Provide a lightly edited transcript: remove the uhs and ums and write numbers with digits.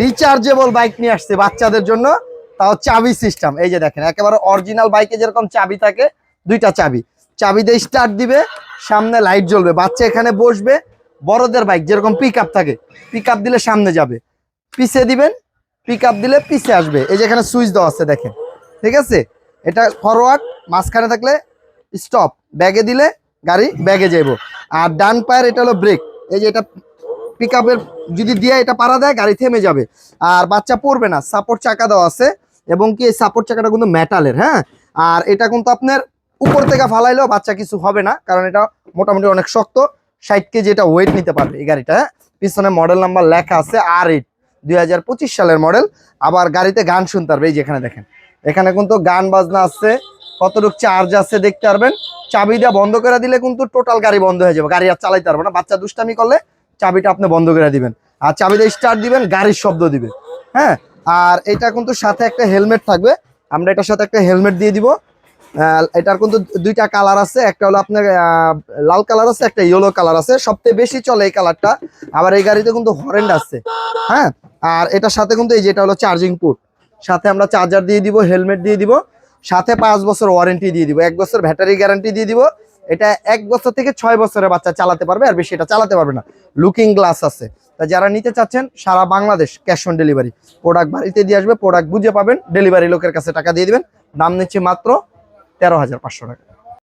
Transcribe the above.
Rechargeable bike নিয়ে আসছে বাচ্চাদের জন্য, তাও চাবি সিস্টেম। এই যে দেখেন, একেবারে অরিজিনাল বাইকে যেরকম চাবি থাকে, দুইটা চাবি দিয়ে স্টার্ট দিবে, সামনে লাইট জ্বলবে, বাচ্চা এখানে বসবে। বড়দের বাইক যেরকম পিক আপ থাকে, পিক আপ দিলে সামনে যাবে, পিছে দিবেন, পিক আপ দিলে পিছে আসবে। এই যে এখানে সুইচ দেওয়া আছে দেখেন, ঠিক আছে। এটা ফরওয়ার্ড, মাঝখানে থাকলে স্টপ, ব্যাগে দিলে গাড়ি ব্যাগে যাইব। আর ডান পায়ের এটা হলো ব্রেক। এই যে এটা পিক আপের যদি দিয়ে এটা পাড়া দেয়, গাড়ি থেমে যাবে, আর বাচ্চা পড়বে না। সাপোর্ট চাকা দেওয়া আছে, এবং কি এই সাপোর্ট চাকাটা কিন্তু মেটালের, হ্যাঁ। আর এটা কিন্তু আপনার উপর থেকে ফালাইলেও বাচ্চা কিছু হবে না, কারণ এটা মোটামুটি অনেক শক্ত। 60 কেজি এটা ওয়েট নিতে পারবে এই গাড়িটা, হ্যাঁ। পিছনে মডেল নাম্বার লেখা আছে R8, 2025 সালের মডেল। আবার গাড়িতে গান শুনতে পারবে। এই যে এখানে দেখেন, এখানে কিন্তু গান বাজনা আছে, কতটুকু চার্জ আছে দেখতে পারবেন। চাবি দিয়ে বন্ধ করে দিলে কিন্তু টোটাল গাড়ি বন্ধ হয়ে যাবে, গাড়ি আর চালাইতে পারবে না। বাচ্চা দুষ্টামি করলে চাবিটা আপনি বন্ধ করে দিবেন, আর চাবি দিয়ে স্টার্ট দিবেন, গাড়ির শব্দ দিবে, হ্যাঁ। আর এটা কিন্তু সাথে একটা হেলমেট থাকবে, আমরা এটার সাথে একটা হেলমেট দিয়ে দিব। এটার কিন্তু দুইটা কালার আছে, একটা হলো আপনার লাল কালার আছে, একটা ইয়েলো কালার আছে। সবচেয়ে বেশি চলে এই কালারটা। আবার এই গাড়িতে কিন্তু হরেন্ড আছে, হ্যাঁ। আর এটার সাথে কিন্তু এই যেটা হলো চার্জিং পোর্ট, সাথে আমরা চার্জার দিয়ে দিব, হেলমেট দিয়ে দিব, সাথে 5 বছর ওয়ারেন্টি দিয়ে দিব, 1 বছর ব্যাটারি গ্যারান্টি দিয়ে দিব। এটা 1 বছর থেকে 6 বছরের বাচ্চা চালাতে পারবে, আর বেশি এটা চালাতে পারবে না। লুকিং গ্লাস আছে। তা যারা নিতে চাচ্ছেন, সারা Bangladesh cash on delivery, product বাড়িতে দিয়ে আসবে, প্রোডাক্ট বুঝে পাবেন, ডেলিভারি লোকের কাছে টাকা দিয়ে দিবেন। দাম নিচ্ছে মাত্র 13,500 টাকা।